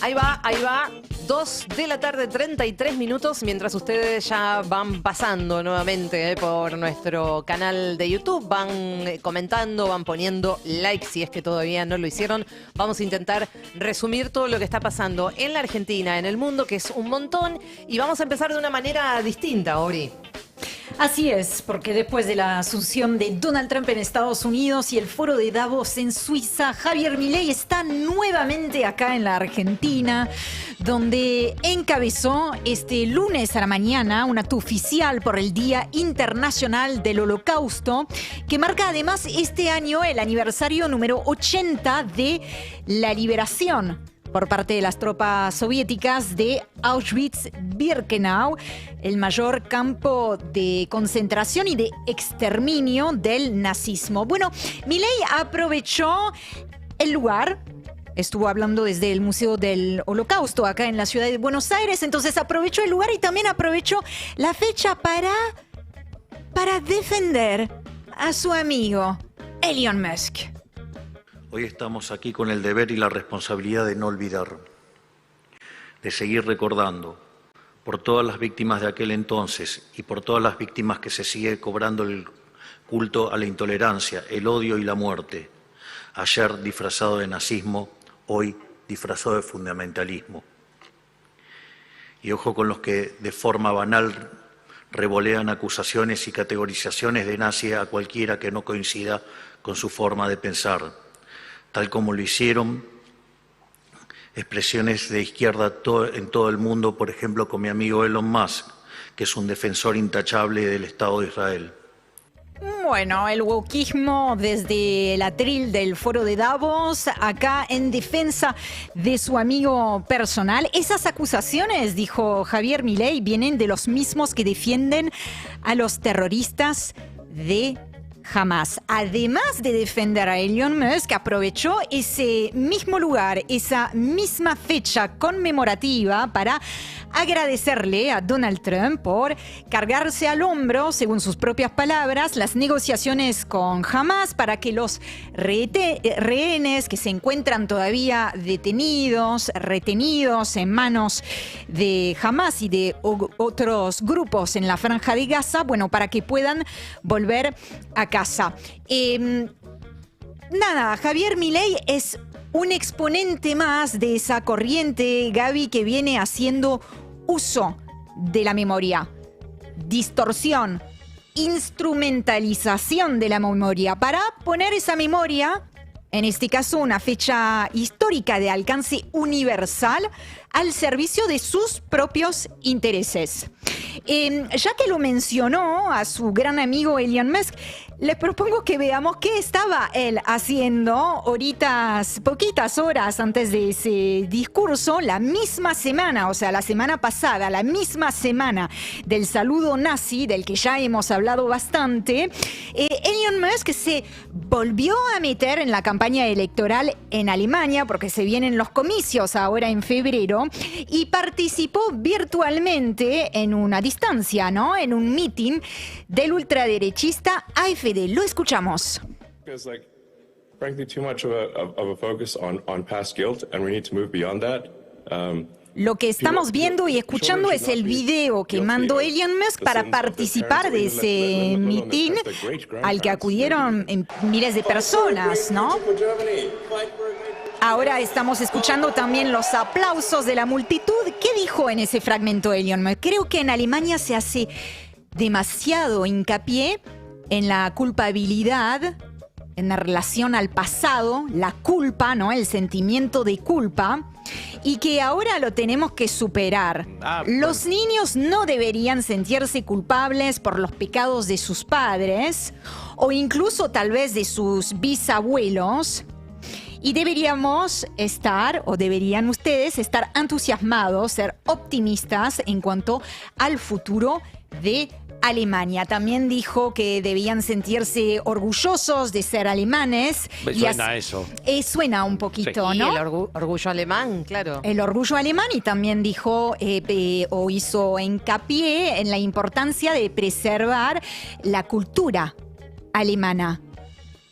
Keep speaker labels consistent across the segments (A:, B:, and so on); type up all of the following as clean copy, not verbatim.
A: Ahí va, ahí va. 2 de la tarde, 33 minutos, mientras ustedes ya van pasando nuevamente por nuestro canal de YouTube, van comentando, van poniendo like si es que todavía no lo hicieron. Vamos a intentar resumir todo lo que está pasando en la Argentina, en el mundo, que es un montón, y vamos a empezar de una manera distinta, Ori.
B: Así es, porque después de la asunción de Donald Trump en Estados Unidos y el foro de Davos en Suiza, Javier Milei está nuevamente acá en la Argentina, donde encabezó este lunes a la mañana un acto oficial por el Día Internacional del Holocausto, que marca además este año el aniversario número 80 de la liberación por parte de las tropas soviéticas de Auschwitz-Birkenau, el mayor campo de concentración y de exterminio del nazismo. Bueno, Milei aprovechó el lugar. Estuvo hablando desde el Museo del Holocausto acá en la ciudad de Buenos Aires, entonces aprovechó el lugar y también aprovechó la fecha para defender a su amigo Elon Musk.
C: Hoy estamos aquí con el deber y la responsabilidad de no olvidar, de seguir recordando por todas las víctimas de aquel entonces y por todas las víctimas que se sigue cobrando el culto a la intolerancia, el odio y la muerte. Ayer disfrazado de nazismo, hoy disfrazado de fundamentalismo. Y ojo con los que de forma banal revolean acusaciones y categorizaciones de nazi a cualquiera que no coincida con su forma de pensar, tal como lo hicieron expresiones de izquierda en todo el mundo, por ejemplo, con mi amigo Elon Musk, que es un defensor intachable del Estado de Israel.
B: Bueno, el wokismo desde el atril del foro de Davos, acá en defensa de su amigo personal. Esas acusaciones, dijo Javier Milei, vienen de los mismos que defienden a los terroristas de Hamas. Además de defender a Elon Musk, aprovechó ese mismo lugar, esa misma fecha conmemorativa para agradecerle a Donald Trump por cargarse al hombro, según sus propias palabras, las negociaciones con Hamas para que los rehenes que se encuentran todavía retenidos en manos de Hamas y de otros grupos en la Franja de Gaza, bueno, para que puedan volver a casa. Javier Milei es un exponente más de esa corriente, Gaby, que viene haciendo uso de la memoria, distorsión, instrumentalización de la memoria para poner esa memoria, en este caso una fecha histórica de alcance universal, al servicio de sus propios intereses. Ya que lo mencionó a su gran amigo Elon Musk, les propongo que veamos qué estaba él haciendo poquitas horas antes de ese discurso, la misma semana, o sea, la semana pasada, la misma semana del saludo nazi, del que ya hemos hablado bastante. Elon Musk se volvió a meter en la campaña electoral en Alemania, porque se vienen los comicios ahora en febrero, y participó virtualmente en una distancia, ¿no? En un meeting del ultraderechista AfD. Lo escuchamos.
D: Frankly, too much of a focus on past guilt, and we need to move beyond that.
B: Lo que estamos viendo y escuchando es el video que mandó Elon Musk para participar de ese meeting al que acudieron miles de personas, ¿no? Ahora estamos escuchando también los aplausos de la multitud. ¿Qué dijo en ese fragmento Elon Musk? Creo que en Alemania se hace demasiado hincapié en la culpabilidad, en la relación al pasado, la culpa, ¿no? El sentimiento de culpa, y que ahora lo tenemos que superar. Los niños no deberían sentirse culpables por los pecados de sus padres o incluso tal vez de sus bisabuelos. Y deberían ustedes estar entusiasmados, ser optimistas en cuanto al futuro de Alemania. También dijo que debían sentirse orgullosos de ser alemanes.
E: Suena eso.
B: Suena un poquito,
A: Sí,
B: ¿no?
A: el orgullo alemán, claro.
B: El orgullo alemán, y también dijo o hizo hincapié en la importancia de preservar la cultura alemana.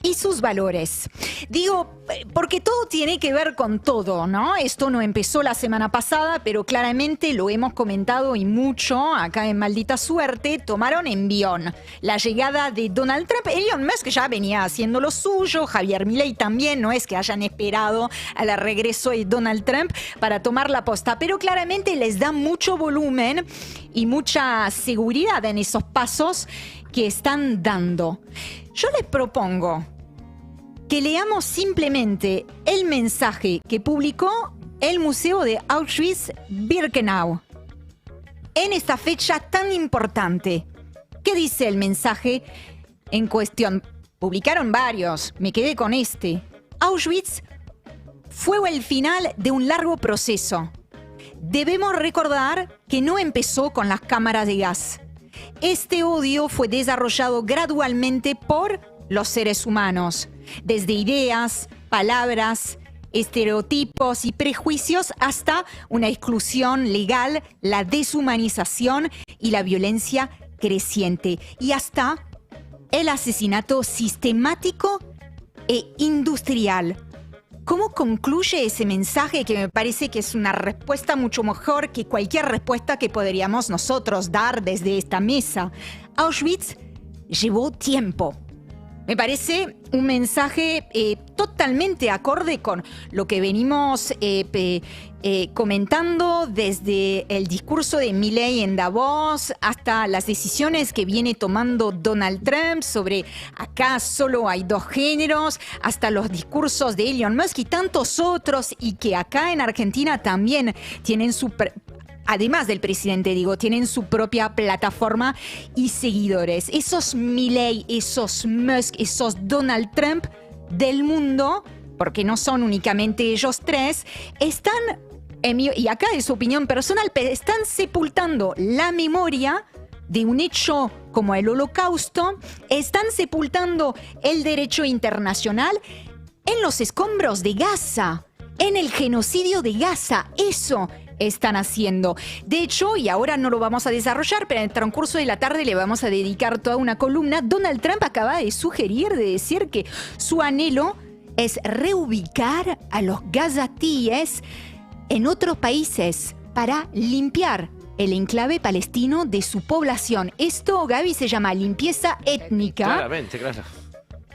B: y sus valores. Digo, porque todo tiene que ver con todo, ¿no? Esto no empezó la semana pasada, pero claramente lo hemos comentado y mucho acá en Maldita Suerte. Tomaron envión la llegada de Donald Trump. Elon Musk ya venía haciendo lo suyo, Javier Milei también, no es que hayan esperado al regreso de Donald Trump para tomar la posta, pero claramente les da mucho volumen y mucha seguridad en esos pasos que están dando. Yo les propongo que leamos simplemente el mensaje que publicó el Museo de Auschwitz-Birkenau en esta fecha tan importante. ¿Qué dice el mensaje en cuestión? Publicaron varios, me quedé con este. Auschwitz fue el final de un largo proceso. Debemos recordar que no empezó con las cámaras de gas. Este odio fue desarrollado gradualmente por los seres humanos, desde ideas, palabras, estereotipos y prejuicios hasta una exclusión legal, la deshumanización y la violencia creciente, y hasta el asesinato sistemático e industrial. ¿Cómo concluye ese mensaje que me parece que es una respuesta mucho mejor que cualquier respuesta que podríamos nosotros dar desde esta mesa? Auschwitz llevó tiempo. Me parece un mensaje totalmente acorde con lo que venimos comentando desde el discurso de Milei en Davos hasta las decisiones que viene tomando Donald Trump sobre acá solo hay dos géneros, hasta los discursos de Elon Musk y tantos otros, y que acá en Argentina también tienen además del presidente, digo, tienen su propia plataforma y seguidores. Esos Milei, esos Musk, esos Donald Trump del mundo, porque no son únicamente ellos tres, están, y acá es su opinión personal, están sepultando la memoria de un hecho como el Holocausto, están sepultando el derecho internacional en los escombros de Gaza, en el genocidio de Gaza. Eso están haciendo. De hecho, y ahora no lo vamos a desarrollar, pero en el transcurso de la tarde le vamos a dedicar toda una columna, Donald Trump acaba de sugerir, de decir que su anhelo es reubicar a los gazatíes en otros países para limpiar el enclave palestino de su población. Esto, Gaby, se llama limpieza étnica.
E: Claramente, claro.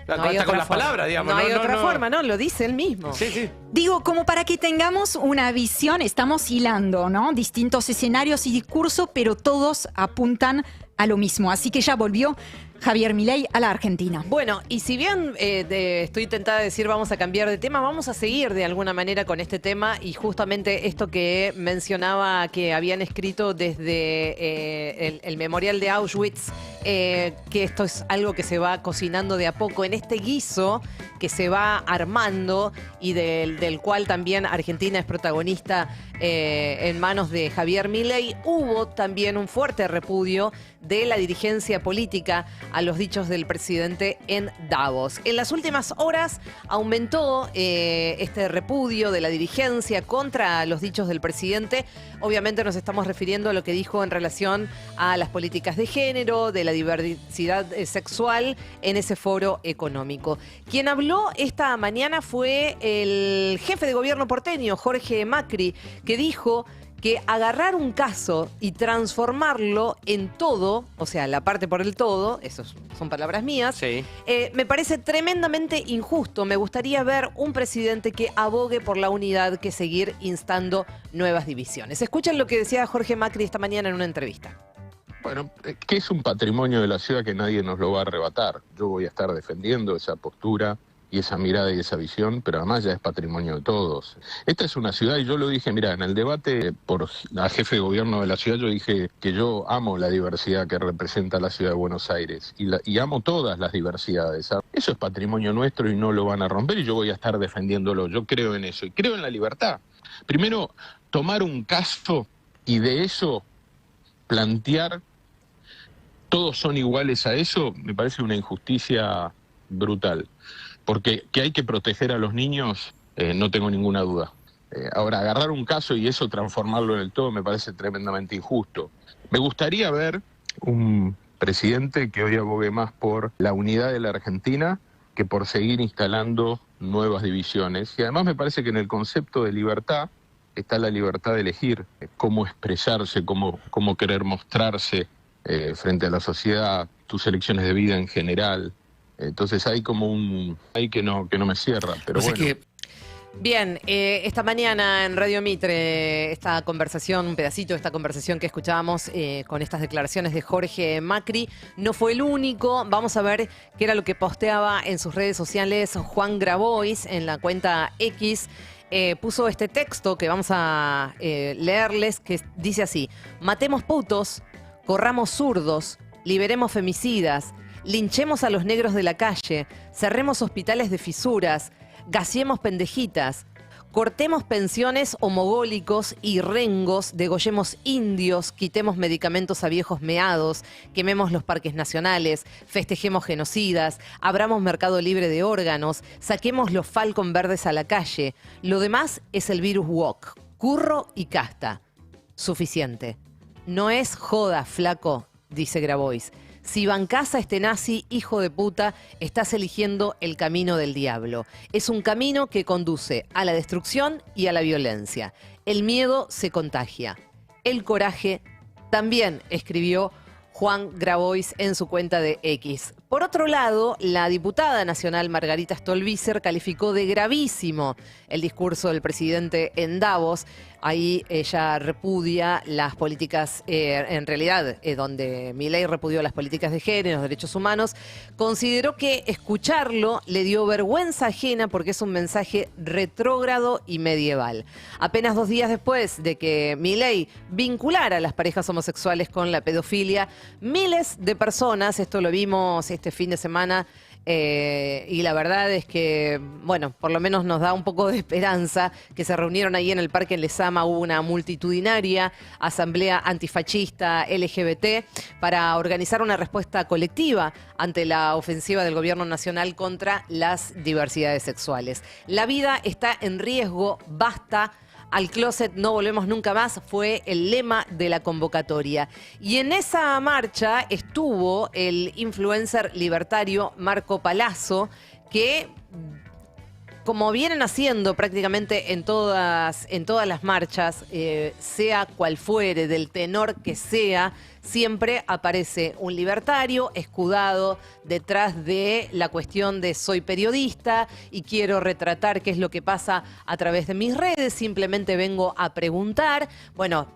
A: No hay
E: Hasta con
A: otra
E: las palabras, digamos.
A: No hay otra forma, ¿no? Lo dice él mismo.
E: Sí, sí.
B: Digo, como para que tengamos una visión, estamos hilando, ¿no? Distintos escenarios y discursos, pero todos apuntan a lo mismo. Así que ya volvió Javier Milei a la Argentina.
A: Bueno, y si bien estoy tentada de decir vamos a cambiar de tema, vamos a seguir de alguna manera con este tema, y justamente esto que mencionaba que habían escrito desde el memorial de Auschwitz, que esto es algo que se va cocinando de a poco en este guiso que se va armando y del cual también Argentina es protagonista en manos de Javier Milei. Hubo también un fuerte repudio de la dirigencia política a los dichos del presidente en Davos. En las últimas horas aumentó este repudio de la dirigencia contra los dichos del presidente. Obviamente nos estamos refiriendo a lo que dijo en relación a las políticas de género, de la diversidad sexual en ese foro económico. Quien habló esta mañana fue el jefe de gobierno porteño, Jorge Macri, que dijo que agarrar un caso y transformarlo en todo, o sea, la parte por el todo, eso son palabras mías,
E: Sí.
A: Me parece tremendamente injusto. Me gustaría ver un presidente que abogue por la unidad que seguir instando nuevas divisiones. Escuchen lo que decía Jorge Macri esta mañana en una entrevista.
F: Bueno, que es un patrimonio de la ciudad que nadie nos lo va a arrebatar. Yo voy a estar defendiendo esa postura y esa mirada y esa visión, pero además ya es patrimonio de todos. Esta es una ciudad, y yo lo dije, mira, en el debate por la jefe de gobierno de la ciudad, yo dije que yo amo la diversidad que representa la ciudad de Buenos Aires, y amo todas las diversidades. Eso es patrimonio nuestro y no lo van a romper, y yo voy a estar defendiéndolo. Yo creo en eso, y creo en la libertad. Primero, tomar un caso y de eso plantear todos son iguales a eso, me parece una injusticia brutal. Porque que hay que proteger a los niños, no tengo ninguna duda. Ahora, agarrar un caso y eso transformarlo en el todo me parece tremendamente injusto. Me gustaría ver un presidente que hoy abogue más por la unidad de la Argentina que por seguir instalando nuevas divisiones. Y además me parece que en el concepto de libertad está la libertad de elegir cómo expresarse, cómo querer mostrarse frente a la sociedad, tus elecciones de vida en general. Entonces hay como hay que no me cierra, pero
C: O sea
F: bueno.
C: que
A: Bien, esta mañana en Radio Mitre, esta conversación, un pedacito de esta conversación que escuchábamos con estas declaraciones de Jorge Macri, no fue el único. Vamos a ver qué era lo que posteaba en sus redes sociales Juan Grabois en la cuenta X. Puso este texto que vamos a leerles, que dice así: matemos putos, corramos zurdos, liberemos femicidas, linchemos a los negros de la calle, cerremos hospitales de fisuras, gasiemos pendejitas, cortemos pensiones homogólicos y rengos, degollemos indios, quitemos medicamentos a viejos meados, quememos los parques nacionales, festejemos genocidas, abramos mercado libre de órganos, saquemos los Falcon verdes a la calle. Lo demás es el virus woke, curro y casta. Suficiente. No es joda, flaco, dice Grabois. Si bancás a este nazi, hijo de puta, estás eligiendo el camino del diablo. Es un camino que conduce a la destrucción y a la violencia. El miedo se contagia. El coraje también, escribió Juan Grabois en su cuenta de X. Por otro lado, la diputada nacional Margarita Stolbizer calificó de gravísimo el discurso del presidente en Davos. Ahí ella repudia las políticas, en realidad, donde Milei repudió las políticas de género, los derechos humanos. Consideró que escucharlo le dio vergüenza ajena porque es un mensaje retrógrado y medieval. Apenas 2 días después de que Milei vinculara a las parejas homosexuales con la pedofilia, miles de personas, esto lo vimos este fin de semana, y la verdad es que, bueno, por lo menos nos da un poco de esperanza que se reunieron ahí en el Parque Lezama. Hubo una multitudinaria asamblea antifascista LGBT para organizar una respuesta colectiva ante la ofensiva del gobierno nacional contra las diversidades sexuales. La vida está en riesgo, basta. Al closet no volvemos nunca más, fue el lema de la convocatoria. Y en esa marcha estuvo el influencer libertario Marco Palazzo, que, como vienen haciendo prácticamente en todas las marchas, sea cual fuere, del tenor que sea, siempre aparece un libertario escudado detrás de la cuestión de soy periodista y quiero retratar qué es lo que pasa a través de mis redes, simplemente vengo a preguntar. Bueno,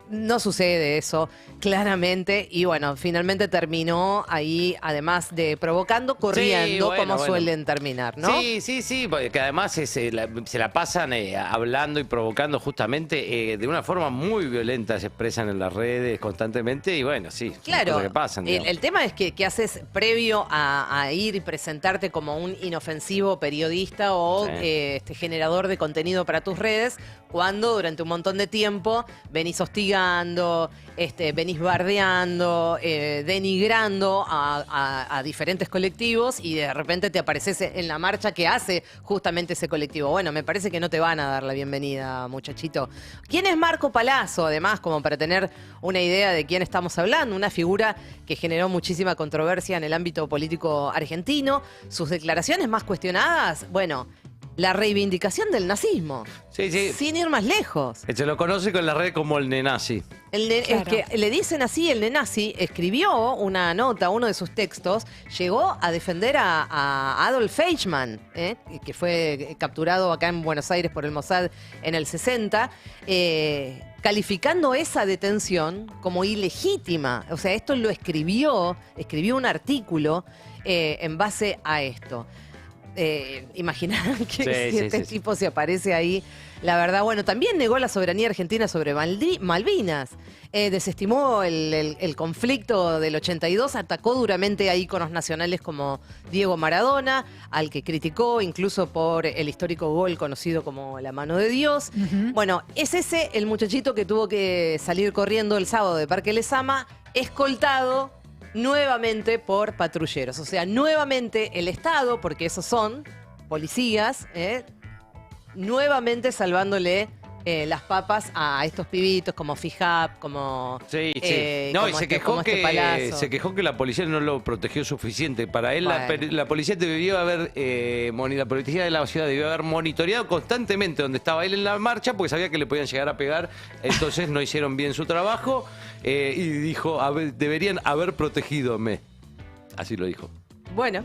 A: no sucede eso, claramente, y bueno, finalmente terminó ahí, además de provocando, corriendo,
E: Sí, bueno,
A: como suelen terminar, ¿no?
E: Sí, porque además se la pasan hablando y provocando justamente de una forma muy violenta, se expresan en las redes constantemente y bueno, sí, son
A: Claro,
E: cosas que pasan.
A: el tema es que haces previo a ir y presentarte como un inofensivo periodista o
E: Sí.
A: generador de contenido para tus redes, cuando durante un montón de tiempo venís hostigando, venís bardeando, denigrando a diferentes colectivos y de repente te apareces en la marcha que hace justamente ese colectivo. Bueno, me parece que no te van a dar la bienvenida, muchachito. ¿Quién es Marco Palazzo? Además, como para tener una idea de quién estamos hablando, una figura que generó muchísima controversia en el ámbito político argentino. Sus declaraciones más cuestionadas, bueno, la reivindicación del nazismo.
E: Sí.
A: Sin ir más lejos.
E: Se lo conoce con la red como el nenazi.
A: Es que le dicen así, el nenazi escribió una nota, uno de sus textos, llegó a defender a Adolf Eichmann, que fue capturado acá en Buenos Aires por el Mossad en el 60, calificando esa detención como ilegítima. O sea, esto lo escribió un artículo en base a esto. Imaginarán que si este tipo se aparece ahí. La verdad, bueno, también negó la soberanía argentina sobre Malvinas. Desestimó el conflicto del 82, atacó duramente a íconos nacionales como Diego Maradona, al que criticó incluso por el histórico gol conocido como la mano de Dios. Bueno, es ese el muchachito que tuvo que salir corriendo el sábado de Parque Lezama, escoltado nuevamente por patrulleros. O sea, nuevamente el Estado, porque esos son policías, nuevamente salvándole las papas a estos pibitos como Fijab, como...
E: Sí, sí.
A: como
E: Y se
A: como
E: quejó,
A: Palazzo.
E: se quejó que la policía no lo protegió suficiente. Para él,
A: Bueno.
E: la policía debió haber, la policía de la ciudad debió haber monitoreado constantemente donde estaba él en la marcha, porque sabía que le podían llegar a pegar. Entonces no hicieron bien su trabajo y dijo, deberían haber protegidome. Así lo dijo.
A: Bueno,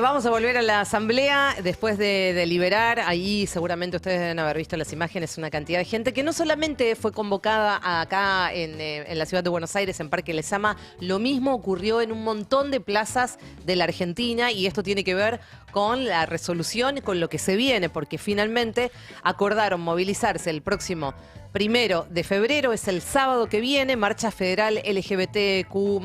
A: vamos a volver a la asamblea después de deliberar. Ahí seguramente ustedes deben haber visto las imágenes, una cantidad de gente que no solamente fue convocada acá en la ciudad de Buenos Aires, en Parque Lezama, lo mismo ocurrió en un montón de plazas de la Argentina y esto tiene que ver con la resolución y con lo que se viene, porque finalmente acordaron movilizarse el próximo 1 de febrero, es el sábado que viene, marcha federal LGBTQ+,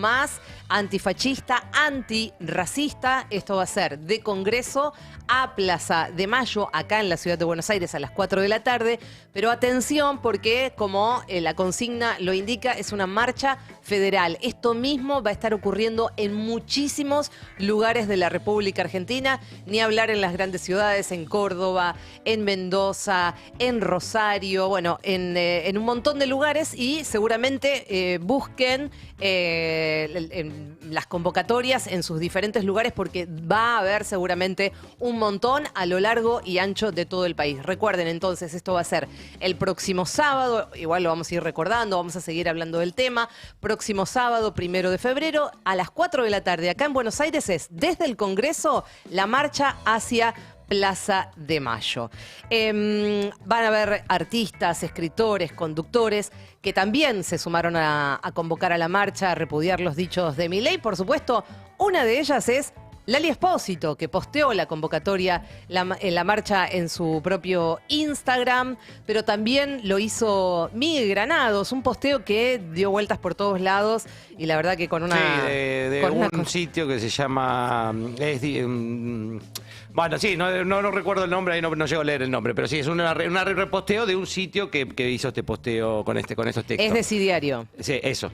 A: antifascista, antirracista. Esto va a ser de Congreso a Plaza de Mayo, acá en la ciudad de Buenos Aires, a las 4 de la tarde. Pero atención, porque como la consigna lo indica, es una marcha federal. Esto mismo va a estar ocurriendo en muchísimos lugares de la República Argentina, ni hablar en las grandes ciudades, en Córdoba, en Mendoza, en Rosario, bueno, en un montón de lugares, y seguramente busquen en las convocatorias en sus diferentes lugares, porque va a haber seguramente un montón a lo largo y ancho de todo el país. Recuerden entonces, esto va a ser el próximo sábado, igual lo vamos a ir recordando, vamos a seguir hablando del tema. Próximo sábado, 1 de febrero, a las 4 de la tarde, acá en Buenos Aires, es desde el Congreso la marcha hacia Plaza de Mayo. Van a haber artistas, escritores, conductores que también se sumaron a convocar a la marcha, a repudiar los dichos de Milei. Por supuesto, una de ellas es Lali Espósito, que posteó la convocatoria en la marcha en su propio Instagram, pero también lo hizo Miguel Granados, un posteo que dio vueltas por todos lados y la verdad que con una...
E: Sí, de
A: con
E: un sitio que se llama... bueno, sí, no recuerdo el nombre, ahí no llego a leer el nombre, pero sí, es un reposteo de un sitio que hizo este posteo con estos textos.
A: Es Decidiario.
E: Sí, eso.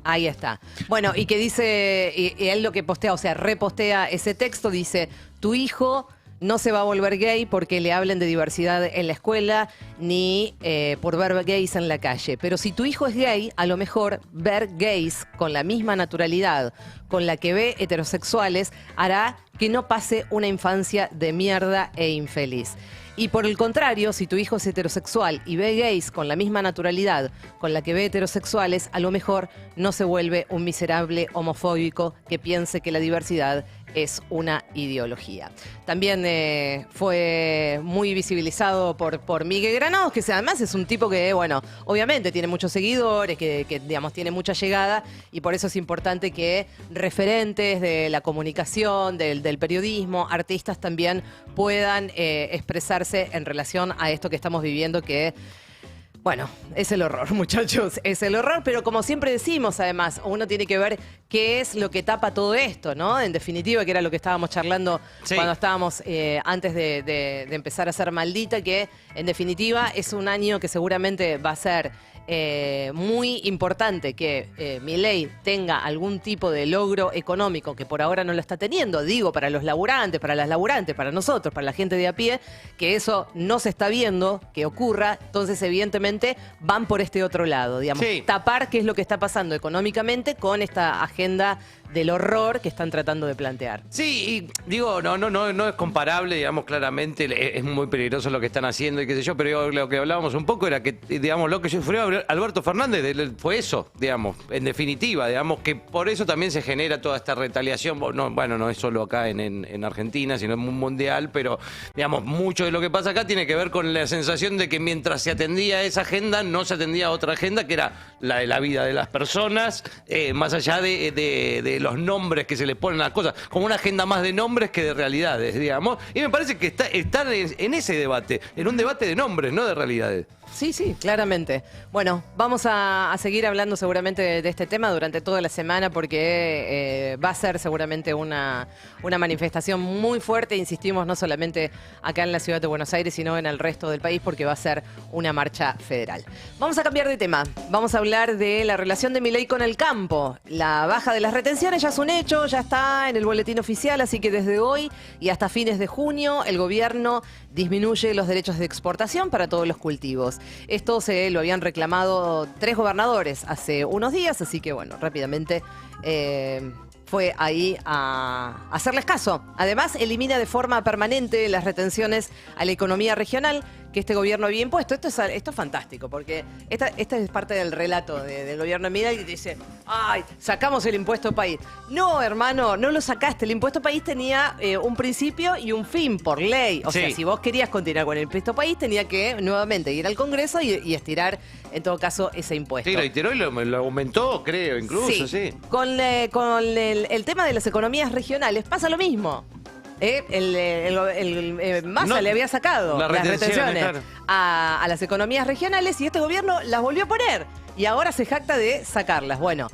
A: Ahí está. Bueno, y que dice, y él lo que postea, o sea, repostea ese texto, dice, tu hijo no se va a volver gay porque le hablen de diversidad en la escuela, ni por ver gays en la calle. Pero si tu hijo es gay, a lo mejor ver gays con la misma naturalidad con la que ve heterosexuales hará que no pase una infancia de mierda e infeliz. Y por el contrario, si tu hijo es heterosexual y ve gays con la misma naturalidad con la que ve heterosexuales, a lo mejor no se vuelve un miserable homofóbico que piense que la diversidad es una ideología. También fue muy visibilizado por Miguel Granados, que además es un tipo que, bueno, obviamente tiene muchos seguidores, que digamos, tiene mucha llegada, y por eso es importante que referentes de la comunicación, del periodismo, artistas también puedan expresarse en relación a esto que estamos viviendo, que... Bueno, es el horror, muchachos, es el horror, pero como siempre decimos, además, uno tiene que ver qué es lo que tapa todo esto, ¿no? En definitiva, que era lo que estábamos charlando cuando estábamos antes de empezar a ser Maldita, que en definitiva es un año que seguramente va a ser muy importante que Milei tenga algún tipo de logro económico que por ahora no lo está teniendo, digo, para los laburantes, para las laburantes, para nosotros, para la gente de a pie, que eso no se está viendo que ocurra, entonces evidentemente van por este otro lado, digamos, tapar qué es lo que está pasando económicamente con esta agenda del horror que están tratando de plantear.
E: Sí, y digo, no es comparable, digamos, claramente, es muy peligroso lo que están haciendo y qué sé yo, pero lo que hablábamos un poco era que, digamos, lo que sufrió Alberto Fernández fue eso, digamos, en definitiva, digamos, que por eso también se genera toda esta retaliación, no es solo acá en Argentina, sino en un mundial, pero, digamos, mucho de lo que pasa acá tiene que ver con la sensación de que mientras se atendía esa agenda, no se atendía otra agenda, que era la de la vida de las personas, más allá de los nombres que se le ponen a las cosas, como una agenda más de nombres que de realidades, digamos. Y me parece que están en ese debate, en un debate de nombres, no de realidades.
A: Sí, claramente. Bueno, vamos a seguir hablando seguramente de este tema durante toda la semana porque va a ser seguramente una manifestación muy fuerte, insistimos, no solamente acá en la ciudad de Buenos Aires, sino en el resto del país porque va a ser una marcha federal. Vamos a cambiar de tema. Vamos a hablar de la relación de Milei con el campo. La baja de las retenciones ya es un hecho, ya está en el boletín oficial, así que desde hoy y hasta fines de junio el gobierno disminuye los derechos de exportación para todos los cultivos. Esto se lo habían reclamado 3 gobernadores hace unos días, así que bueno, rápidamente fue ahí a hacerles caso. Además, elimina de forma permanente las retenciones a la economía regional que este gobierno había impuesto. Esto es fantástico, porque esta es parte del relato del gobierno de Milei que dice, ¡ay, sacamos el impuesto país! No, hermano, no lo sacaste. El impuesto país tenía un principio y un fin por ley. O sea, si vos querías continuar con el impuesto país, tenía que nuevamente ir al Congreso y estirar, en todo caso, ese impuesto.
E: Sí, lo tiró y lo aumentó, creo, incluso, sí.
A: Con el tema de las economías regionales pasa lo mismo. Massa le había sacado las retenciones
E: claro,
A: a las economías regionales y este gobierno las volvió a poner. Y ahora se jacta de sacarlas. Bueno,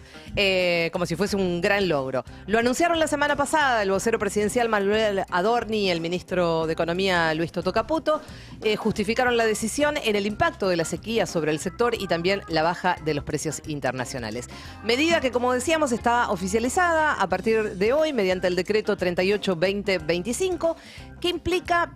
A: como si fuese un gran logro. Lo anunciaron la semana pasada el vocero presidencial Manuel Adorni y el ministro de Economía Luis Toto Caputo. Justificaron la decisión en el impacto de la sequía sobre el sector y también la baja de los precios internacionales. Medida que, como decíamos, está oficializada a partir de hoy mediante el decreto 38-2025, que implica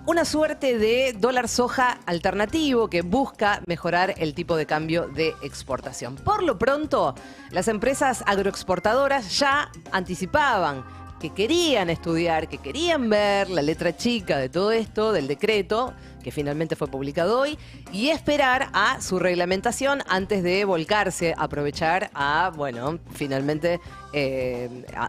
A: una suerte de dólar soja alternativo que busca mejorar el tipo de cambio de exportación. Por lo pronto, las empresas agroexportadoras ya anticipaban que querían estudiar, que querían ver la letra chica de todo esto, del decreto, que finalmente fue publicado hoy, y esperar a su reglamentación antes de volcarse, aprovechar a, bueno, finalmente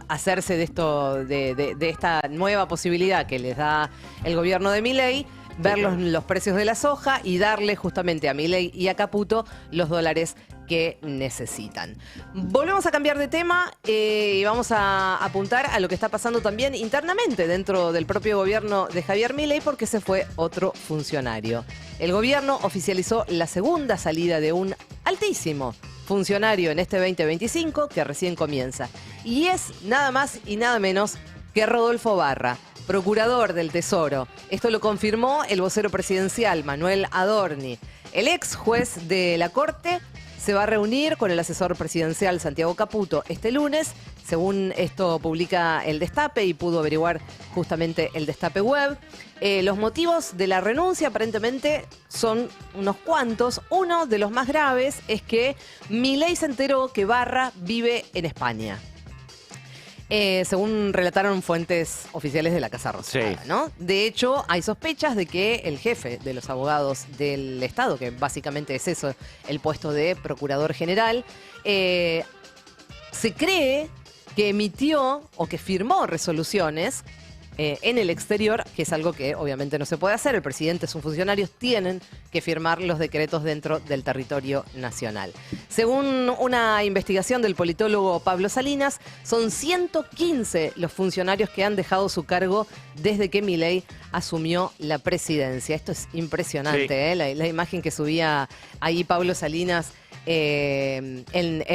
A: hacerse de esto, de esta nueva posibilidad que les da el gobierno de Milei, ver los precios de la soja y darle justamente a Milei y a Caputo los dólares que necesitan. Volvemos a cambiar de tema y vamos a apuntar a lo que está pasando también internamente dentro del propio gobierno de Javier Milei, porque se fue otro funcionario. El gobierno oficializó la segunda salida de un altísimo funcionario en este 2025 que recién comienza. Y es nada más y nada menos que Rodolfo Barra, procurador del Tesoro. Esto lo confirmó el vocero presidencial Manuel Adorni. El ex juez de la Corte se va a reunir con el asesor presidencial Santiago Caputo este lunes, según esto publica El Destape y pudo averiguar justamente El Destape Web. Los motivos de la renuncia aparentemente son unos cuantos. Uno de los más graves es que Milei se enteró que Barra vive en España. Según relataron fuentes oficiales de la Casa Rosada,
E: Sí.
A: ¿no? De hecho, hay sospechas de que el jefe de los abogados del Estado, que básicamente es eso, el puesto de procurador general, se cree que emitió o que firmó resoluciones en el exterior, que es algo que obviamente no se puede hacer. El presidente, sus funcionarios tienen que firmar los decretos dentro del territorio nacional. Según una investigación del politólogo Pablo Salinas, son 115 los funcionarios que han dejado su cargo desde que Milei asumió la presidencia. Esto es impresionante,
E: Sí.
A: La imagen que subía ahí Pablo Salinas en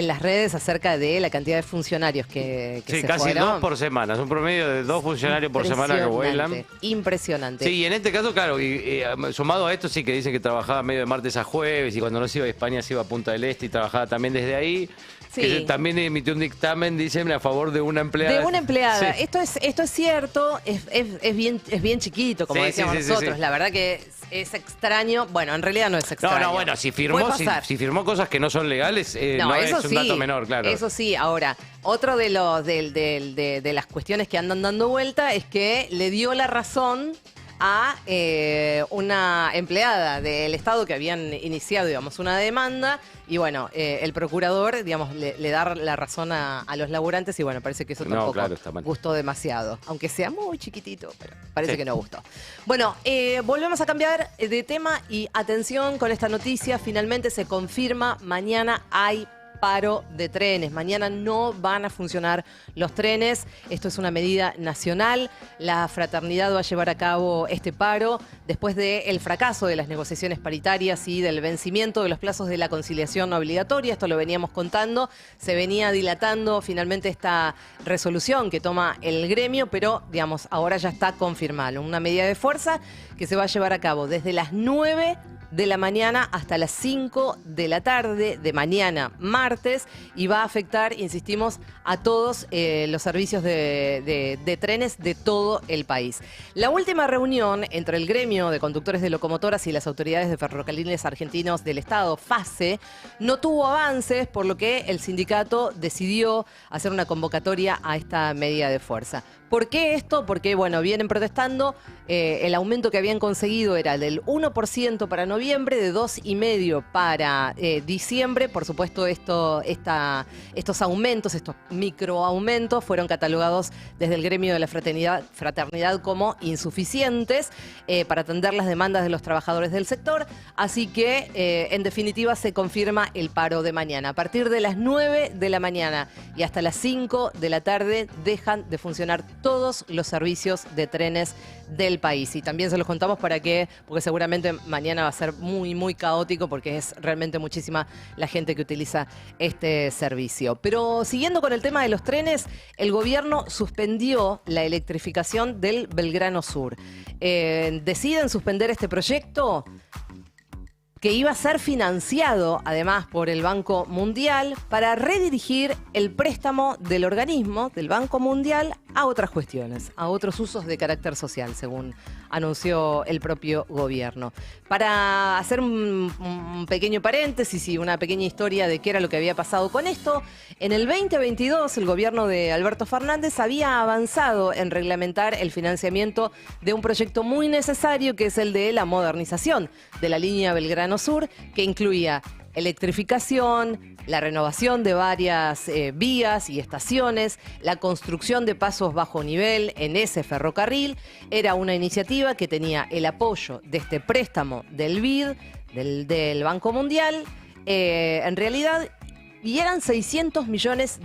A: las redes acerca de la cantidad de funcionarios que
E: Sí,
A: se
E: casi
A: fueron.
E: 2 por semana. Es un promedio de 2 funcionarios por semana que vuelan.
A: Impresionante.
E: Sí, y en este caso, claro, y sumado a esto, sí que dicen que trabajaba medio de martes a jueves y cuando no se iba a España se iba a Punta del Este y trabajaba también desde ahí.
A: Sí.
E: Que también emitió un dictamen, dicen, a favor de una empleada.
A: De una empleada.
E: Sí.
A: Esto es cierto, es bien chiquito, como
E: Sí,
A: decíamos
E: sí, sí,
A: nosotros.
E: sí.
A: La verdad que es extraño. Bueno, en realidad no es extraño.
E: No, bueno, si firmó,
A: Puede pasar.
E: si firmó cosas que no son legales, no es un dato menor, claro.
A: Eso sí, ahora, otro de las cuestiones que andan dando vuelta es que le dio la razón a una empleada del Estado que habían iniciado, digamos, una demanda. Y bueno, el procurador, digamos, le da la razón a los laburantes y bueno, parece que eso
E: No,
A: tampoco
E: claro, está mal.
A: gustó demasiado. Aunque sea muy chiquitito, pero parece
E: Sí.
A: que no gustó. Bueno, volvemos a cambiar de tema y atención con esta noticia. Finalmente se confirma, mañana hay paro de trenes. Mañana no van a funcionar los trenes. Esto es una medida nacional. La fraternidad va a llevar a cabo este paro después del fracaso de las negociaciones paritarias y del vencimiento de los plazos de la conciliación obligatoria. Esto lo veníamos contando. Se venía dilatando finalmente esta resolución que toma el gremio, pero digamos, ahora ya está confirmado. Una medida de fuerza que se va a llevar a cabo desde las 9 de la mañana hasta las 5 de la tarde de mañana martes y va a afectar, insistimos, a todos los servicios de trenes de todo el país. La última reunión entre el gremio de conductores de locomotoras y las autoridades de ferrocarriles argentinos del Estado, FASE, no tuvo avances, por lo que el sindicato decidió hacer una convocatoria a esta medida de fuerza. ¿Por qué esto? Porque, bueno, vienen protestando. El aumento que habían conseguido era del 1% para noviembre, de 2,5% para diciembre. Por supuesto, estos aumentos, estos microaumentos, fueron catalogados desde el gremio de la fraternidad como insuficientes para atender las demandas de los trabajadores del sector. Así que, en definitiva, se confirma el paro de mañana. A partir de las 9 de la mañana y hasta las 5 de la tarde dejan de funcionar todos los servicios de trenes del país. Y también se los contamos porque seguramente mañana va a ser muy, muy caótico porque es realmente muchísima la gente que utiliza este servicio. Pero siguiendo con el tema de los trenes, el gobierno suspendió la electrificación del Belgrano Sur. Deciden suspender este proyecto que iba a ser financiado además por el Banco Mundial para redirigir el préstamo del organismo, del Banco Mundial, a otras cuestiones, a otros usos de carácter social, según anunció el propio gobierno. Para hacer un pequeño paréntesis y una pequeña historia de qué era lo que había pasado con esto, en el 2022 el gobierno de Alberto Fernández había avanzado en reglamentar el financiamiento de un proyecto muy necesario, que es el de la modernización de la línea Belgrano Sur, que incluía electrificación, la renovación de varias vías y estaciones, la construcción de pasos bajo nivel en ese ferrocarril. Era una iniciativa que tenía el apoyo de este préstamo del BID, del Banco Mundial, en realidad, y eran $600 millones.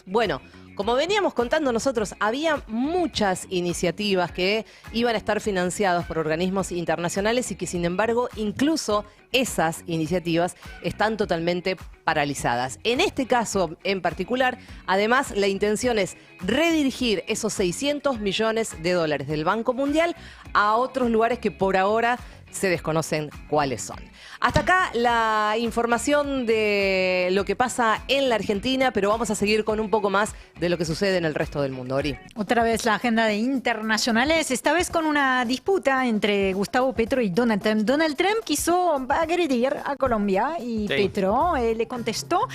A: Bueno, como veníamos contando nosotros, había muchas iniciativas que iban a estar financiadas por organismos internacionales y que, sin embargo, incluso esas iniciativas están totalmente paralizadas. En este caso en particular, además, la intención es redirigir esos $600 millones del Banco Mundial a otros lugares que por ahora se desconocen cuáles son. Hasta acá la información de lo que pasa en la Argentina, pero vamos a seguir con un poco más de lo que sucede en el resto del mundo. Ori.
B: Otra vez la agenda de internacionales, esta vez con una disputa entre Gustavo Petro y Donald Trump. Donald Trump quiso agredir a Colombia y Petro le contestó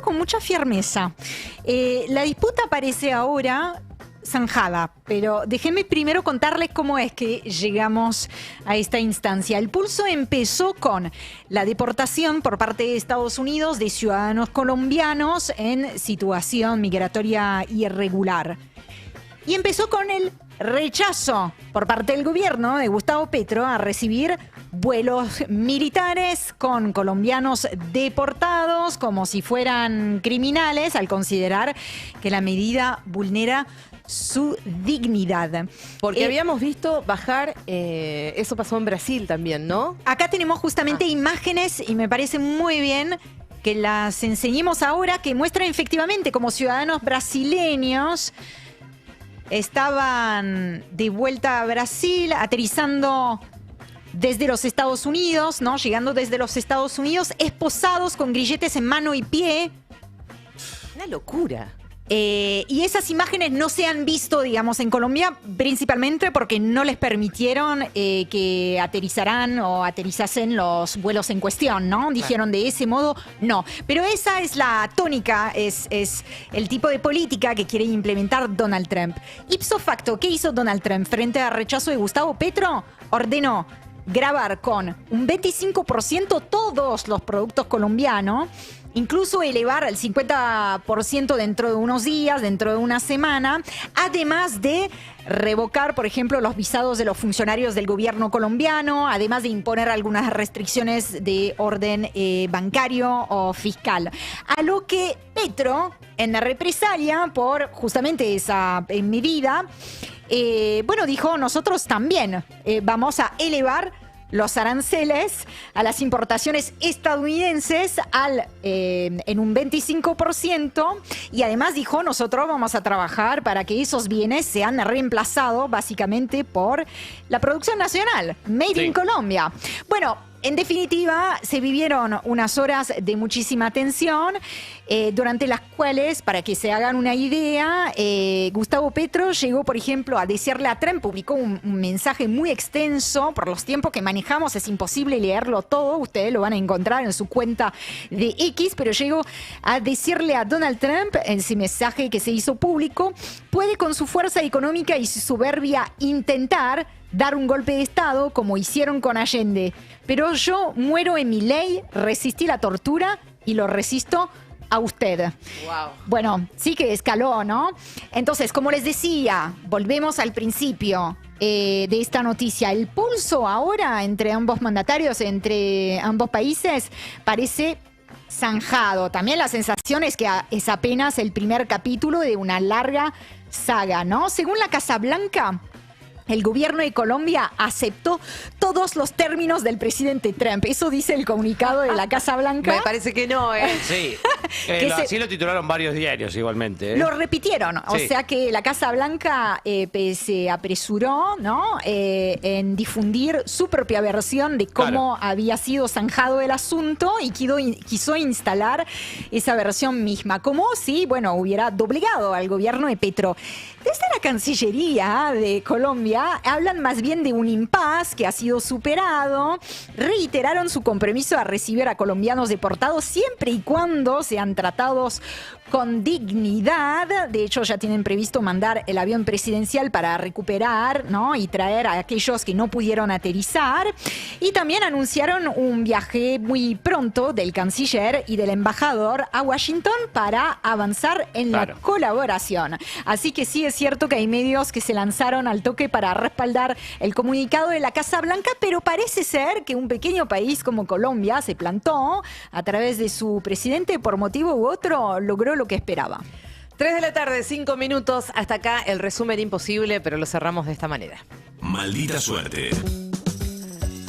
B: con mucha firmeza. La disputa parece ahora zanjada, pero déjenme primero contarles cómo es que llegamos a esta instancia. El pulso empezó con la deportación por parte de Estados Unidos de ciudadanos colombianos en situación migratoria irregular. Y empezó con el rechazo por parte del gobierno de Gustavo Petro a recibir vuelos militares con colombianos deportados como si fueran criminales, al considerar que la medida vulnera su dignidad.
A: Porque habíamos visto bajar, eso pasó en Brasil también, ¿no?
B: Acá tenemos justamente imágenes y me parece muy bien que las enseñemos ahora, que muestran efectivamente como ciudadanos brasileños estaban de vuelta a Brasil, aterrizando desde los Estados Unidos, ¿no? Llegando desde los Estados Unidos, esposados con grilletes en mano y pie.
A: Una locura.
B: Y esas imágenes no se han visto, digamos, en Colombia, principalmente porque no les permitieron que aterrizasen los vuelos en cuestión, ¿no? Dijeron de ese modo, no. Pero esa es la tónica, es el tipo de política que quiere implementar Donald Trump. Ipso facto, ¿qué hizo Donald Trump frente al rechazo de Gustavo Petro? Ordenó grabar con un 25% todos los productos colombianos, incluso elevar al 50% dentro de unos días, dentro de una semana, además de revocar, por ejemplo, los visados de los funcionarios del gobierno colombiano, además de imponer algunas restricciones de orden bancario o fiscal. A lo que Petro, en la represalia por justamente esa medida, dijo, nosotros también vamos a elevar los aranceles a las importaciones estadounidenses en un 25%, y además dijo, nosotros vamos a trabajar para que esos bienes sean reemplazados básicamente por la producción nacional, Made in Colombia. Bueno, en definitiva, se vivieron unas horas de muchísima tensión, durante las cuales, para que se hagan una idea, Gustavo Petro llegó, por ejemplo, a decirle a Trump, publicó un mensaje muy extenso, por los tiempos que manejamos es imposible leerlo todo, ustedes lo van a encontrar en su cuenta de X, pero llegó a decirle a Donald Trump, en ese mensaje que se hizo público, puede con su fuerza económica y su soberbia intentar dar un golpe de Estado como hicieron con Allende, pero yo muero en mi ley, resistí la tortura y lo resisto a usted.
A: Wow.
B: Bueno, sí que escaló, ¿no? Entonces, como les decía, volvemos al principio de esta noticia. El pulso ahora entre ambos mandatarios, entre ambos países, parece zanjado. También la sensación es que es apenas el primer capítulo de una larga saga, ¿no? Según la Casa Blanca, el gobierno de Colombia aceptó todos los términos del presidente Trump. Eso dice el comunicado de la Casa Blanca.
A: Me parece que no, ¿eh?
E: Sí. Así lo titularon varios diarios igualmente.
B: Lo repitieron. O sea que la Casa Blanca se apresuró, ¿no? En difundir su propia versión de cómo había sido zanjado el asunto y quiso instalar esa versión misma. Como si, hubiera doblegado al gobierno de Petro. Desde la Cancillería de Colombia hablan más bien de un impasse que ha sido superado. Reiteraron su compromiso a recibir a colombianos deportados siempre y cuando sean tratados con dignidad. De hecho, ya tienen previsto mandar el avión presidencial para recuperar, ¿no? Y traer a aquellos que no pudieron aterrizar. Y también anunciaron un viaje muy pronto del canciller y del embajador a Washington para avanzar en la colaboración. Así que sí es cierto que hay medios que se lanzaron al toque para respaldar el comunicado de la Casa Blanca, pero parece ser que un pequeño país como Colombia se plantó a través de su presidente, por motivo u otro, logró lo que esperaba.
A: 3 de la tarde, 5 minutos. Hasta acá el resumen imposible, pero lo cerramos de esta manera.
G: Maldita suerte.